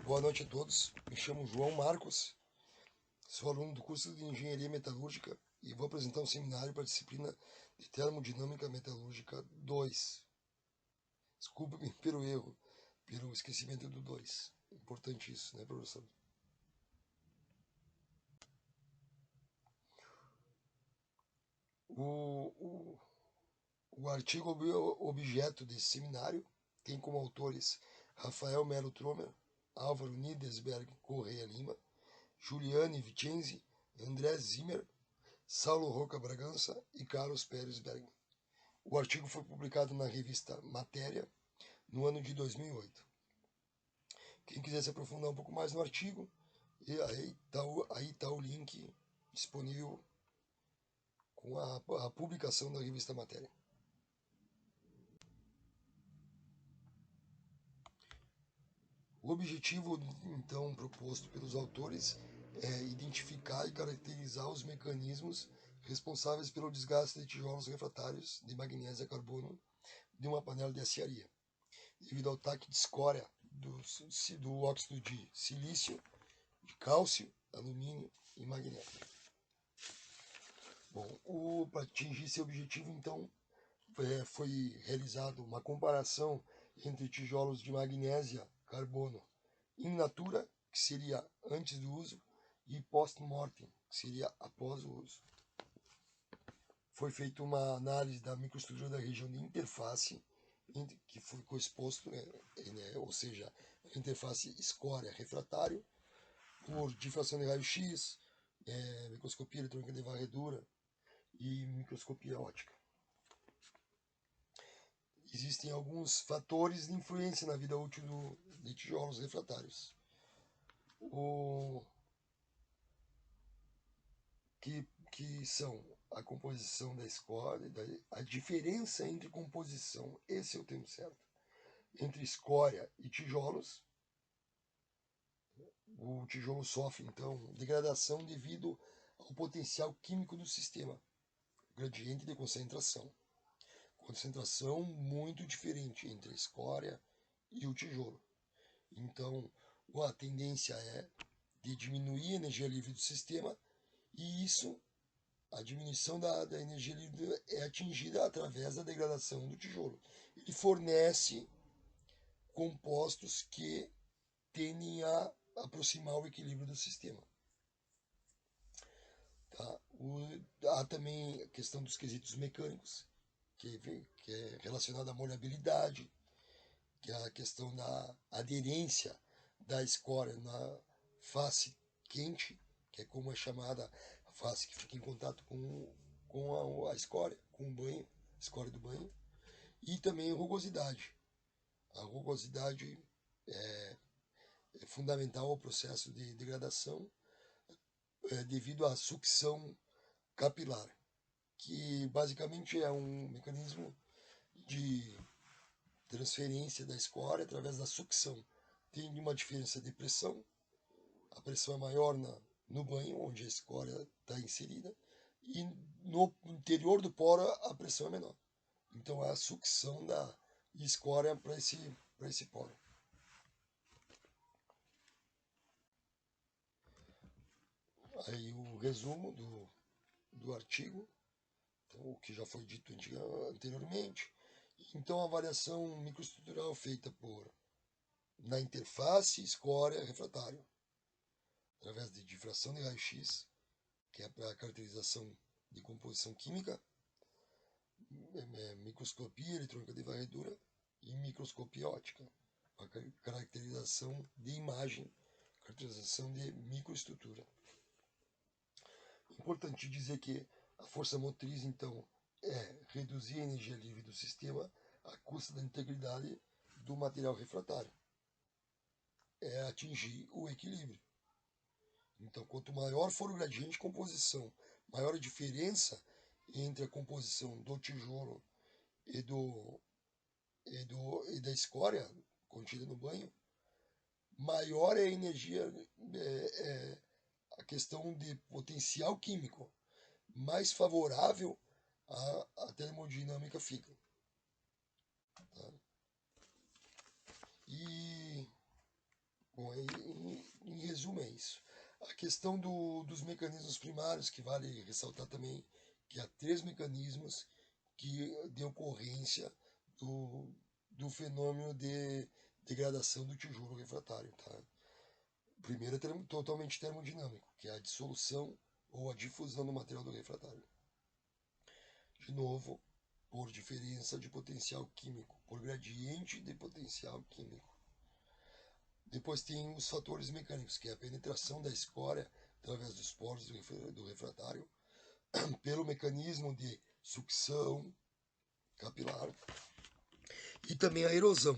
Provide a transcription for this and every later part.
Boa noite a todos, me chamo João Marcos, sou aluno do curso de Engenharia Metalúrgica e vou apresentar um seminário para a disciplina de Termodinâmica Metalúrgica 2. Desculpe-me pelo erro, pelo esquecimento do 2. Importante isso, né, professor? O artigo objeto desse seminário tem como autores Rafael Melo Tromer, Álvaro Niedersberg Correia Lima, Juliane Vicenzi, André Zimmer, Saulo Roca Bragança e Carlos Pérez Bergman. O artigo foi publicado na revista Matéria no ano de 2008. Quem quiser se aprofundar um pouco mais no artigo, aí tá o link disponível com a publicação da revista Matéria. O objetivo, então, proposto pelos autores é identificar e caracterizar os mecanismos responsáveis pelo desgaste de tijolos refratários de magnésio a carbono de uma panela de aciaria, devido ao ataque de escória do óxido de silício, de cálcio, alumínio e magnésio. Bom, para atingir esse objetivo, então, foi realizada uma comparação entre tijolos de magnésia carbono in natura, que seria antes do uso, e post-mortem, que seria após o uso. Foi feita uma análise da microestrutura da região de interface, que foi exposto, ou seja, a interface escória-refratário, por difração de raio-x, microscopia eletrônica de varredura e microscopia óptica. Existem alguns fatores de influência na vida útil de tijolos refratários. Que são a composição da escória, a diferença entre composição, esse é o termo certo, entre escória e tijolos. O tijolo sofre, então, degradação devido ao potencial químico do sistema, gradiente de concentração. Concentração muito diferente entre a escória e o tijolo. Então, a tendência é de diminuir a energia livre do sistema, e a diminuição da energia livre é atingida através da degradação do tijolo. Ele fornece compostos que tendem a aproximar o equilíbrio do sistema. Tá? Há também a questão dos quesitos mecânicos, que é relacionada à molhabilidade, que é a questão da aderência da escória na face quente, que é como é chamada a face que fica em contato com a escória, com o banho, a escória do banho, e também a rugosidade. A rugosidade é fundamental ao processo de degradação devido à sucção capilar, que basicamente é um mecanismo de transferência da escória através da sucção. Tem uma diferença de pressão, a pressão é maior no banho, onde a escória está inserida, e no interior do poro a pressão é menor. Então é a sucção da escória para esse poro. Aí o resumo do artigo, então, o que já foi dito anteriormente. Então, a avaliação microestrutural feita na interface escória-refratário, através de difração de raio-x, que é para a caracterização de composição química, microscopia eletrônica de varredura e microscopia óptica, a caracterização de imagem, caracterização de microestrutura. Importante dizer que a força motriz, então, é reduzir a energia livre do sistema à custa da integridade do material refratário. É atingir o equilíbrio. Então, quanto maior for o gradiente de composição, maior a diferença entre a composição do tijolo e da escória contida no banho, maior é a energia, a questão de potencial químico, mais favorável a termodinâmica fica. Tá? E, bom, isso. A questão dos mecanismos primários, que vale ressaltar também que há 3 mecanismos de ocorrência do fenômeno de degradação do tijolo refratário. Tá? O primeiro é totalmente termodinâmico, que é a dissolução ou a difusão do material do refratário. De novo, por diferença de potencial químico, por gradiente de potencial químico. Depois tem os fatores mecânicos, que é a penetração da escória através dos poros do refratário, pelo mecanismo de sucção capilar, e também a erosão.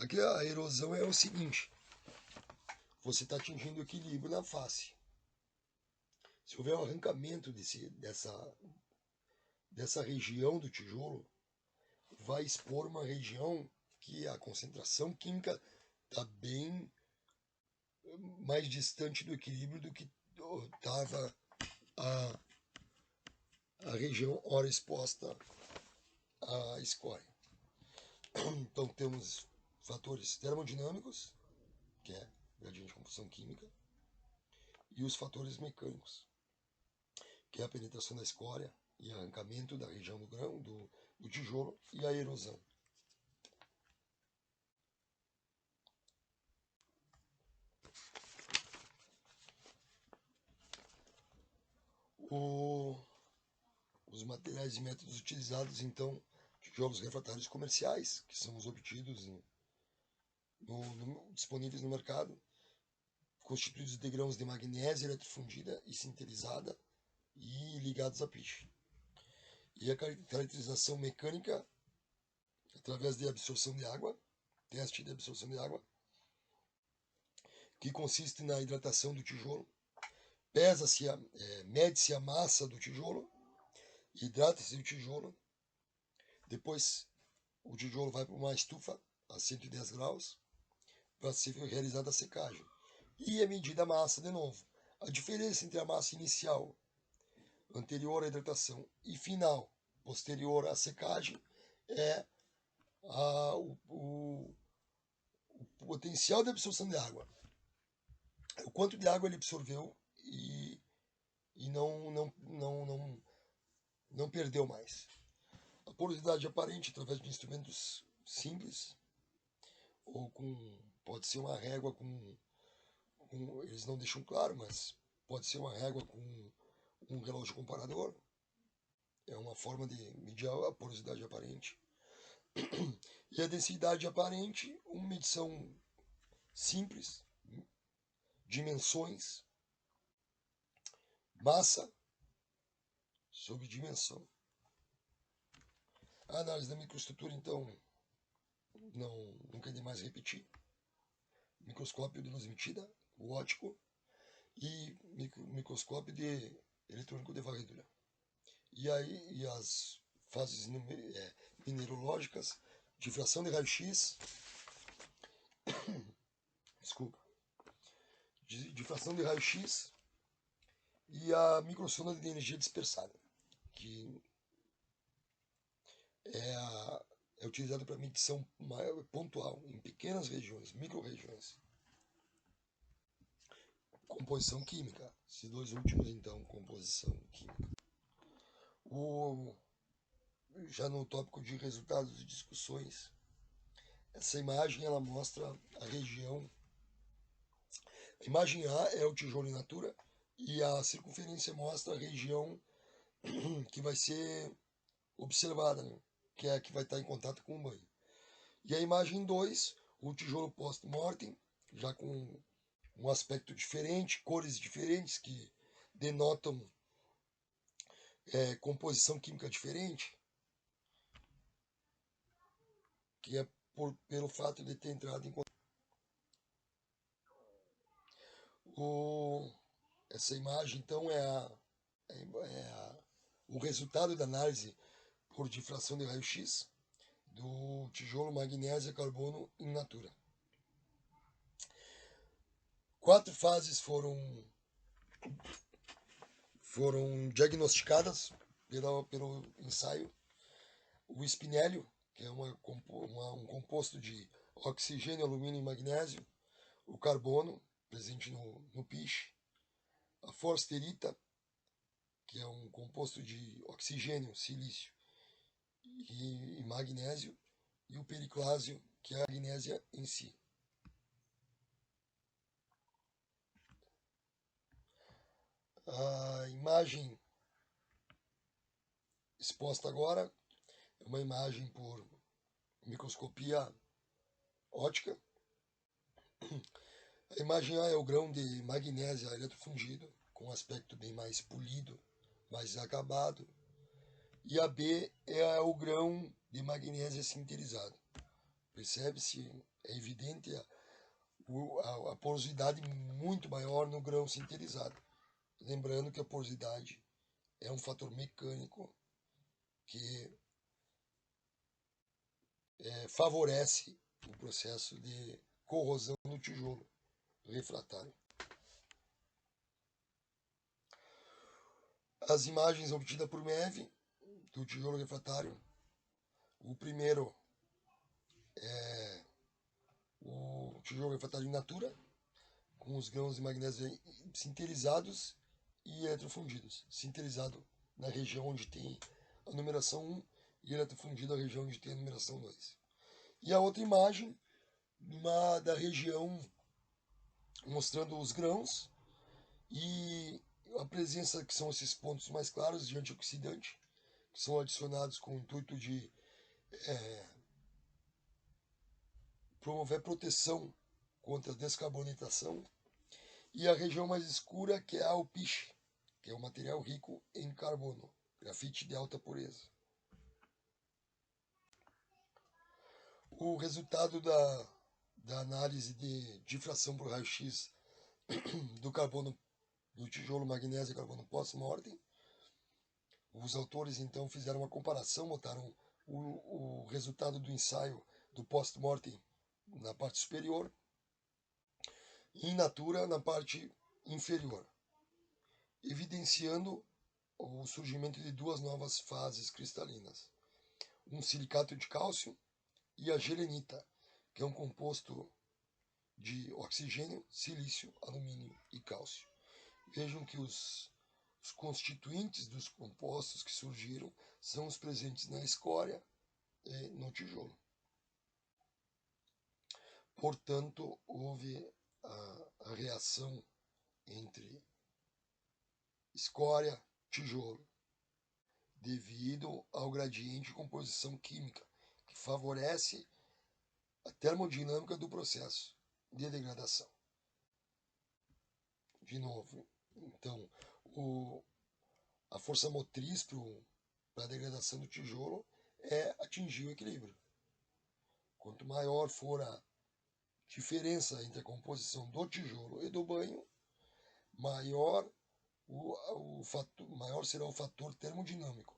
Aqui a erosão é o seguinte: você está atingindo o equilíbrio na face. Se houver um arrancamento dessa região do tijolo, vai expor uma região que a concentração química está bem mais distante do equilíbrio do que estava a região ora exposta à escória. Então temos fatores termodinâmicos, que é gradiente de composição química, e os fatores mecânicos, que é a penetração da escória e arrancamento da região do grão, do tijolo, e a erosão. Os materiais e métodos utilizados, então, tijolos refratários comerciais, que são os obtidos disponíveis no mercado, constituídos de grãos de magnésio eletrofundida e sinterizada e ligados a piche. E a caracterização mecânica, através de absorção de água, teste de absorção de água, que consiste na hidratação do tijolo, mede-se a massa do tijolo, hidrata-se o tijolo, depois o tijolo vai para uma estufa a 110 graus para ser realizada a secagem. E é medida a massa de novo. A diferença entre a massa inicial, anterior à hidratação, e final, posterior à secagem, é o potencial de absorção de água. O quanto de água ele absorveu e não perdeu mais. A porosidade aparente, através de instrumentos simples, ou pode ser uma régua eles não deixam claro, mas pode ser uma régua com um relógio comparador. É uma forma de medir a porosidade aparente. E a densidade aparente, uma medição simples, dimensões, massa sobre dimensão. A análise da microestrutura, então, nunca é demais repetir. Microscópio de luz emitida, o óptico, e microscópio de eletrônico de varredura. E as fases mineralógicas, difração de raio-x, desculpa, difração de raio-x e a microsonda de energia dispersada, que é utilizada para medição pontual em pequenas regiões, micro-regiões. Composição química, esses dois últimos, então, composição química. Já no tópico de resultados e discussões, essa imagem ela mostra a região. A imagem A é o tijolo in natura e a circunferência mostra a região que vai ser observada, né? Que é a que vai estar em contato com o banho. E a imagem 2, o tijolo post-mortem, já com um aspecto diferente, cores diferentes que denotam composição química diferente, que é pelo fato de ter entrado em contato. Essa imagem, então, o resultado da análise por difração de raio-x do tijolo magnésio carbono in natura. 4 fases foram diagnosticadas pelo ensaio. O espinélio, que é um composto de oxigênio, alumínio e magnésio. o carbono, presente no piche, a forsterita, que é um composto de oxigênio, silício e magnésio, e o periclásio, que é a magnésia em si. A imagem exposta agora é uma imagem por microscopia óptica. A imagem A é o grão de magnésia eletrofundido, com um aspecto bem mais polido, mais acabado. E a B é o grão de magnésia sinterizado. Percebe-se, é evidente a porosidade muito maior no grão sinterizado. Lembrando que a porosidade é um fator mecânico que favorece o processo de corrosão no tijolo refratário. As imagens obtidas por MEV do tijolo refratário. O primeiro é o tijolo refratário in natura, com os grãos de magnésio sinterizados e eletrofundidos. Sinterizado na região onde tem a numeração 1 e eletrofundido na região onde tem a numeração 2. E a outra imagem da região mostrando os grãos e a presença, que são esses pontos mais claros de antioxidante, que são adicionados com o intuito de promover proteção contra a descarbonatação, e a região mais escura, que é a alpiche, que é um material rico em carbono, grafite de alta pureza. O resultado da análise de difração por raio-x do carbono, do tijolo magnésio e carbono pós-mortem. Os autores então fizeram uma comparação, botaram o resultado do ensaio do post-mortem na parte superior e in natura na parte inferior, evidenciando o surgimento de duas novas fases cristalinas, um silicato de cálcio e a gelenita, que é um composto de oxigênio, silício, alumínio e cálcio. Vejam que os constituintes dos compostos que surgiram são os presentes na escória e no tijolo. Portanto, houve a reação entre escória e tijolo, devido ao gradiente de composição química, que favorece a termodinâmica do processo de degradação. De novo, então, a força motriz para a degradação do tijolo é atingir o equilíbrio. Quanto maior for a diferença entre a composição do tijolo e do banho, maior será o fator termodinâmico.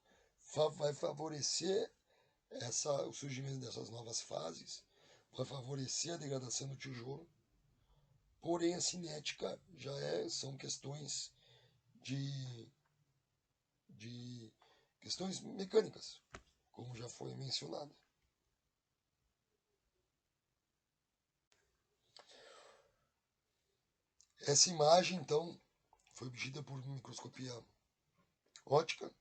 Vai favorecer o surgimento dessas novas fases, vai favorecer a degradação do tijolo, porém a cinética já são questões de questões mecânicas, como já foi mencionado. Essa imagem, então, foi obtida por microscopia óptica,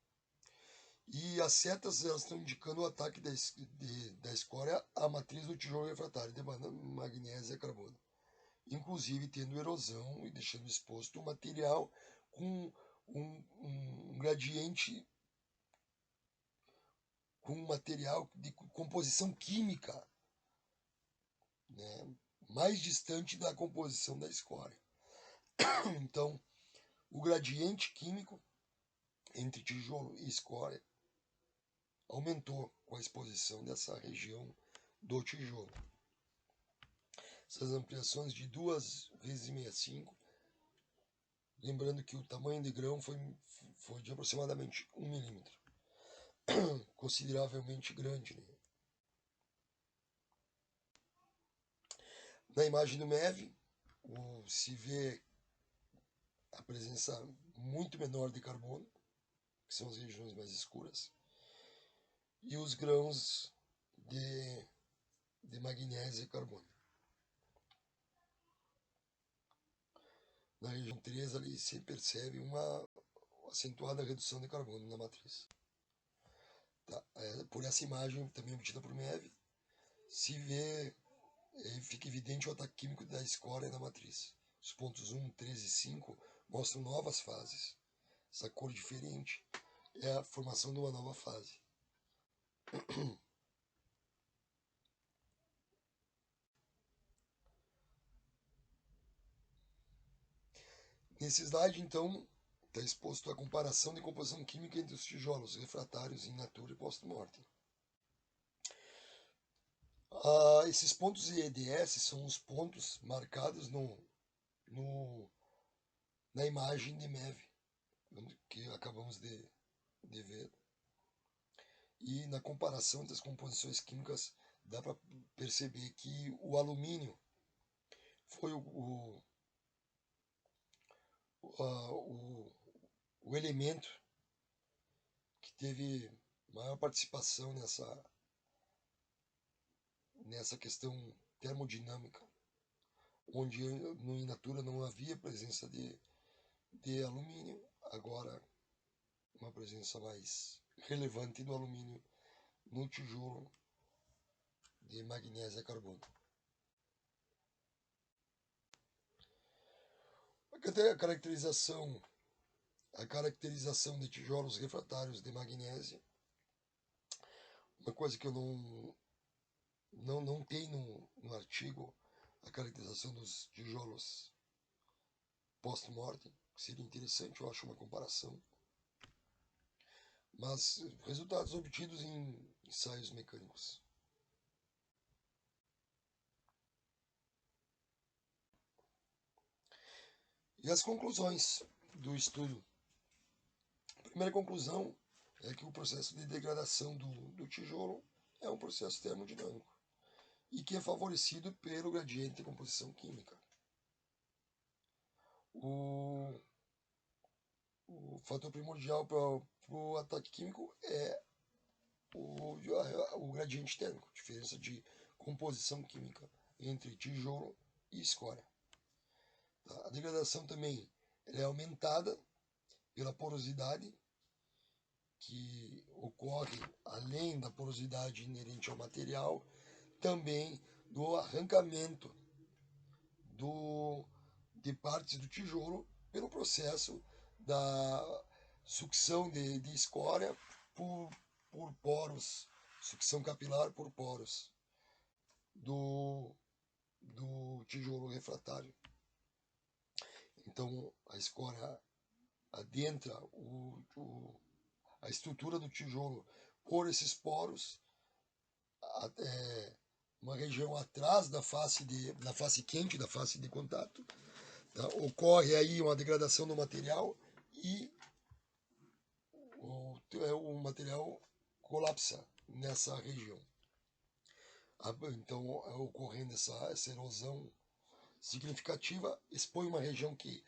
e as setas elas estão indicando o ataque da escória à matriz do tijolo refratário de magnésia e carbono, inclusive tendo erosão e deixando exposto o material com um gradiente, com um material de composição química, né, mais distante da composição da escória. Então, o gradiente químico entre tijolo e escória aumentou com a exposição dessa região do tijolo. Essas ampliações de 2 vezes 65, lembrando que o tamanho de grão foi de aproximadamente 1 milímetro, consideravelmente grande, né? Na imagem do MEV, se vê a presença muito menor de carbono, que são as regiões mais escuras, e os grãos de magnésio e carbono. na região 3 ali se percebe uma acentuada redução de carbono na matriz. Tá? Por essa imagem, também obtida por MEV, se vê, fica evidente o ataque químico da escória na matriz. Os pontos 1, 3 e 5 mostram novas fases. Essa cor diferente é a formação de uma nova fase. Nesse slide, então, está exposto a comparação de composição química entre os tijolos refratários in natura e post-mortem. Esses pontos EDS são os pontos marcados na imagem de MEV, que acabamos de ver. E na comparação entre as composições químicas, dá para perceber que o alumínio foi o elemento que teve maior participação nessa questão termodinâmica, onde no in natura não havia presença de alumínio, agora uma presença mais relevante do alumínio no tijolo de magnésio e carbono. A caracterização de tijolos refratários de magnésio, uma coisa que eu não tem no artigo, a caracterização dos tijolos post-mortem, seria interessante, eu acho, uma comparação. Mas resultados obtidos em ensaios mecânicos. E as conclusões do estudo. A primeira conclusão é que o processo de degradação do tijolo é um processo termodinâmico e que é favorecido pelo gradiente de composição química. O fator primordial para o ataque químico é o gradiente térmico, diferença de composição química entre tijolo e escória. A degradação também é aumentada pela porosidade, que ocorre além da porosidade inerente ao material, também do arrancamento de partes do tijolo pelo processo da sucção de escória por poros, sucção capilar por poros do tijolo refratário. Então, a escória adentra a estrutura do tijolo por esses poros até uma região atrás da face quente, da face de contato. Tá? Ocorre aí uma degradação do material e o material colapsa nessa região. Então, ocorrendo essa erosão significativa, expõe uma região que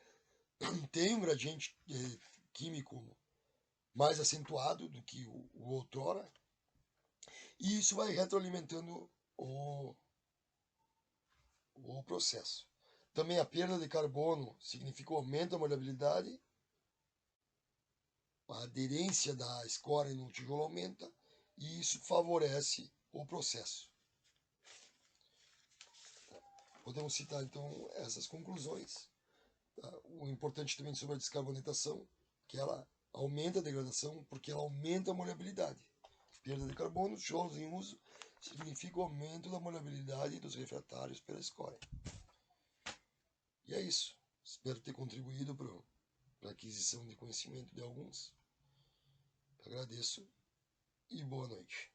tem um gradiente químico mais acentuado do que o outrora, e isso vai retroalimentando o processo. Também a perda de carbono significa o aumento da molhabilidade, a aderência da escória no tijolo aumenta, e isso favorece o processo. Podemos citar, então, essas conclusões. O importante também sobre a descarbonatação, que ela aumenta a degradação porque ela aumenta a molhabilidade. Perda de carbono, tijolos em uso, significa o aumento da molhabilidade dos refratários pela escória. E é isso. Espero ter contribuído para a aquisição de conhecimento de alguns. Agradeço e boa noite.